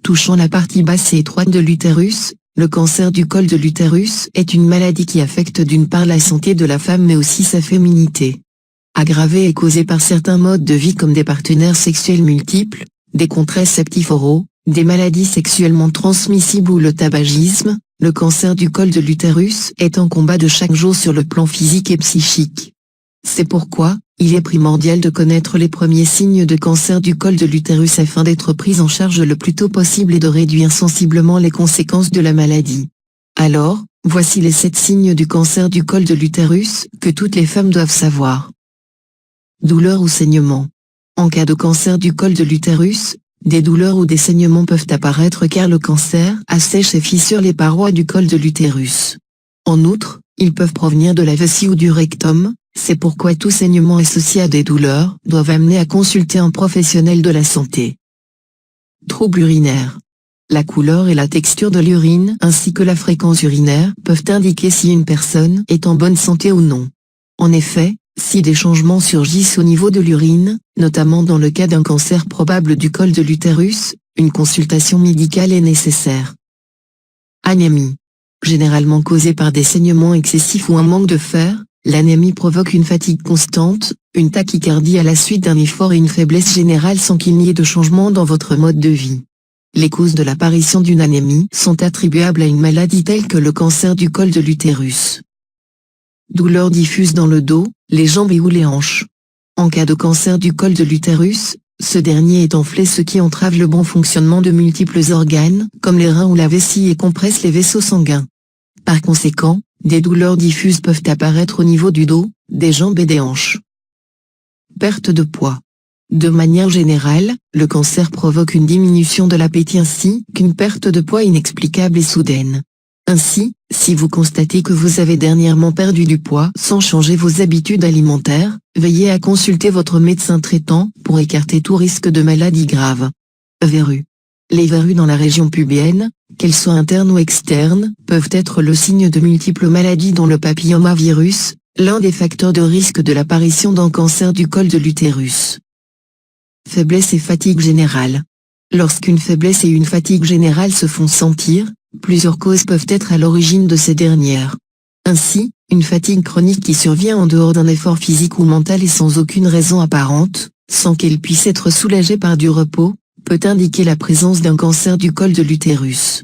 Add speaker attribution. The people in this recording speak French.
Speaker 1: touchant la partie basse et étroite de l'utérus. Le cancer du col de l'utérus est une maladie qui affecte d'une part la santé de la femme mais aussi sa féminité. Aggravée et causée par certains modes de vie comme des partenaires sexuels multiples, des contraceptifs oraux, des maladies sexuellement transmissibles ou le tabagisme, le cancer du col de l'utérus est en combat de chaque jour sur le plan physique et psychique. C'est pourquoi, il est primordial de connaître les premiers signes de cancer du col de l'utérus afin d'être pris en charge le plus tôt possible et de réduire sensiblement les conséquences de la maladie. Alors, voici les 7 signes du cancer du col de l'utérus que toutes les femmes doivent savoir. Douleurs ou saignements. En cas de cancer du col de l'utérus, des douleurs ou des saignements peuvent apparaître car le cancer assèche et fissure les parois du col de l'utérus. En outre, ils peuvent provenir de la vessie ou du rectum, c'est pourquoi tout saignement associé à des douleurs doivent amener à consulter un professionnel de la santé. Troubles urinaires. La couleur et la texture de l'urine ainsi que la fréquence urinaire peuvent indiquer si une personne est en bonne santé ou non. En effet, si des changements surgissent au niveau de l'urine, notamment dans le cas d'un cancer probable du col de l'utérus, une consultation médicale est nécessaire. Anémie. Généralement causée par des saignements excessifs ou un manque de fer, l'anémie provoque une fatigue constante, une tachycardie à la suite d'un effort et une faiblesse générale sans qu'il n'y ait de changement dans votre mode de vie. Les causes de l'apparition d'une anémie sont attribuables à une maladie telle que le cancer du col de l'utérus. Douleurs diffuses dans le dos, les jambes et ou les hanches. En cas de cancer du col de l'utérus, ce dernier est enflé ce qui entrave le bon fonctionnement de multiples organes, comme les reins ou la vessie et compresse les vaisseaux sanguins. Par conséquent, des douleurs diffuses peuvent apparaître au niveau du dos, des jambes et des hanches. Perte de poids. De manière générale, le cancer provoque une diminution de l'appétit ainsi qu'une perte de poids inexplicable et soudaine. Ainsi, si vous constatez que vous avez dernièrement perdu du poids sans changer vos habitudes alimentaires, veillez à consulter votre médecin traitant pour écarter tout risque de maladie grave. Verrues. Les verrues dans la région pubienne, qu'elles soient internes ou externes, peuvent être le signe de multiples maladies dont le papillomavirus, l'un des facteurs de risque de l'apparition d'un cancer du col de l'utérus. Faiblesse et fatigue générale. Lorsqu'une faiblesse et une fatigue générale se font sentir, plusieurs causes peuvent être à l'origine de ces dernières. Ainsi, une fatigue chronique qui survient en dehors d'un effort physique ou mental et sans aucune raison apparente, sans qu'elle puisse être soulagée par du repos, peut indiquer la présence d'un cancer du col de l'utérus.